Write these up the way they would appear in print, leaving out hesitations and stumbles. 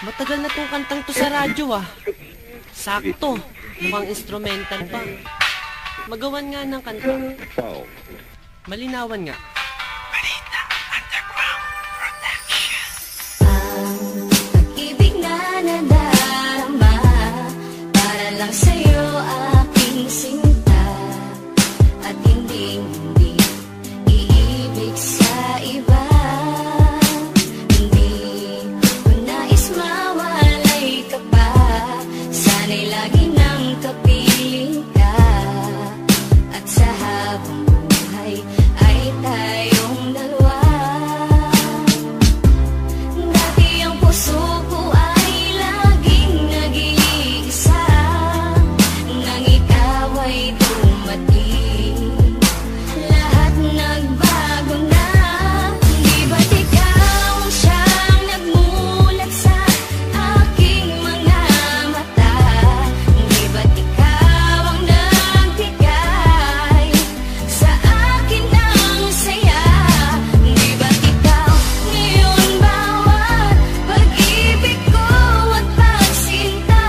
Matagal na tong kantang to sa radyo ah. Sakto, mukhang instrumental pa. Magawan nga ng kanta. Malinawan nga. Balita Underground Production. Ang pag-ibig na nadarama para lang sa'yo aking sinta, at hindi iibig sa iba. Hindi ko nais mawalay ka pa, sana'y lagi nang kapiling ka, at sa habang buhay ay tayong dalawa. Dati ang puso ko ay laging nag-iisa, nang ikaw ay dumating, lahat nagbago na. Di ba't ikaw ang siyang nagmulat sa aking mga mata? Di ba't ikaw ang nagbigay sa akin ng saya? Di ba't ikaw ngayon bawat pag-ibig ko at pagsinta?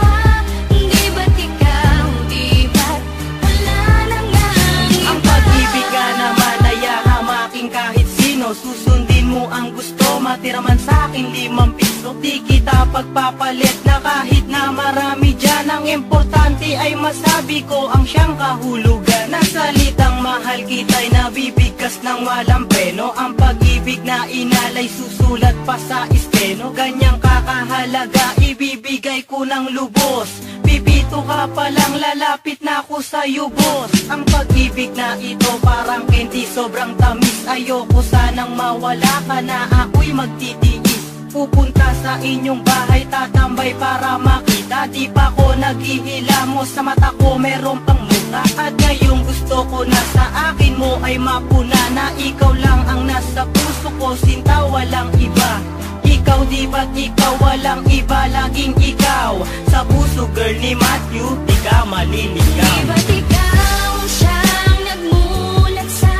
Di ba't ikaw, di ba't wala na ngang iba? Ang pag-ibig ka naman ay hamaking kahit sino. Susundin mo ang gusto, matira man sa'kin 5 piso. Di kita pagpapalit na kahit na marami dyan. Ang importante ay masabi ko ang siyang kahulugan. Na salitang mahal kita'y nabibigkas ng walang preno. Ang pag-ibig na inalay susulat pa sa esteno. Ganyang kakahalaga ibibigay ko ng lubos. Pipito ka palang lalapit na ako sa'yo, boss. Ang pag-ibig na ito parang candy, sobrang tamis. Ayoko sanang mawala ka na ako'y magtitiis. Pupunta sa inyong bahay, tatambay para makita. Di pa ko naghihilamos, sa mata ko meron pang muka. At ngayong gusto ko na sa akin mo ay mapuna, na ikaw lang ang nasa puso ko, sinta walang iba. Ikaw di ba't ikaw walang iba, laging ikaw sa puso, girl ni Matthew, di ka maliligaw. Di ba't ikaw ang siyang nagmulat sa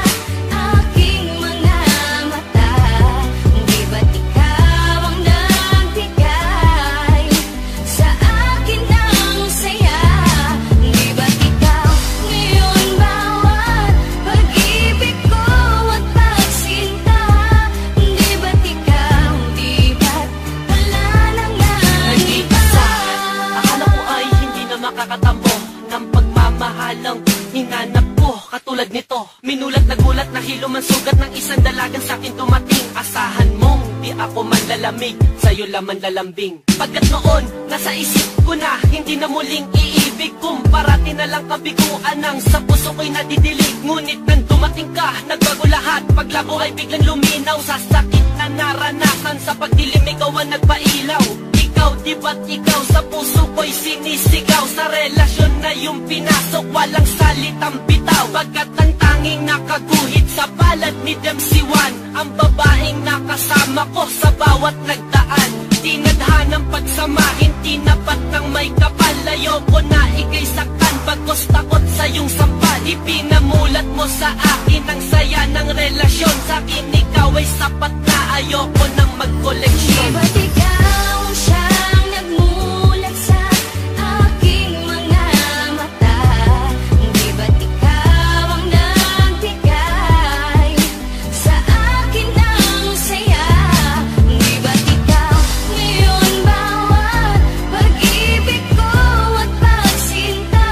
aking mga mata? Di ba't ikaw ang nagbigay sa akin ng saya? Di ba't ikaw ngayon bawat pag-ibig ko at pagsinta? Di ba't ikaw, di ba't wala na ngang iba? Akala ko ay hindi na makakatampo ng pagmamahalang hinanap ko. Katulad nito, minulat na gulat na hilo man sugat ng isang dalagang sa'kin dumating. Asahan mong di ako manlalamig, sa'yo laman lalambing. Pagkat noon, nasa isip ko na hindi na muling iibig. Kung parati na lang kabiguan ang sa puso ko'y nadidilig. Ngunit nang dumating ka, nagbago lahat. Paglabo ay biglang luminaw sa sakit na naranasan. Sa pagdilim ikaw ang nagpailaw. Ikaw, di ba't ikaw sa puso ko'y sinisigaw? Sa relasyon na yung pinasok, walang salitang bitaw. Pagkat ang tanging nakaguhit sa palad ni Dempsey-Wan, ang babaeng nakasama ko sa bawat nagdaan. Tinadhanang pagsamahin, tinapat ng may kapal. Ayoko na ika'y saktan, bagos takot sa iyong sampal. Ipinamulat mo sa akin ang saya ng relasyon. Sa akin ikaw ay sapat na, ayoko nang Di magkoleksyon. ba't ikaw ang siyang nagmulat sa aking mga mata? Di ba't ikaw ang nagbigay sa akin ng saya? Di ba't ikaw ngayon bawat pag-ibig ko at pagsinta?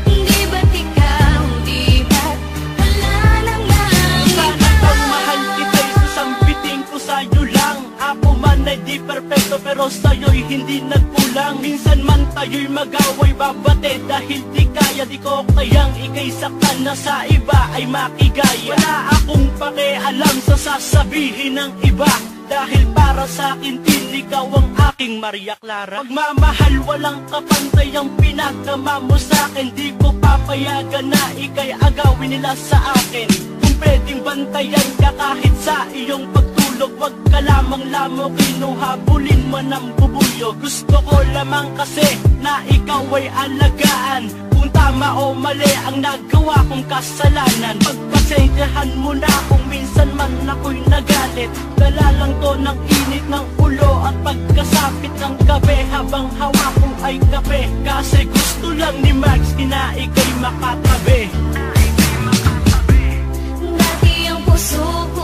Di ba't ikaw, di ba't wala na ngang Sana iba? kang mahal kita'y sasambitin ko sa'yo lang. Ako man ay di perfecto pero sa'yo'y hindi nagkulang. Minsan man tayo'y mag-away, babate dahil di kaya. Di ko kayang ika'y saktan na sa iba ay makigaya. Wala akong pakialam sa sasabihin ng iba, dahil para sa'kin din ikaw ang aking Maria Clara. Pagmamahal walang kapantay ang pinagdama mo sa'kin. Di ko papayagan na ika'y agawin nila sa akin. Kung pwedeng bantayan ka kahit sa iyong pagtulog, wag ka lamang lamukin o habulin man ang bubulyo. Gusto ko lamang kasi na ikaw ay alagaan. kung tama o mali ang nagawa kong kasalanan. Pagpasensyahan mo na kung minsan man ako'y nagalit. Dala lang to ng init ng ulo at pagkasapit ng gabi, habang hawak ko ay kape. Kasi gusto lang ni Max na ika'y makatabi. Dati ang puso ko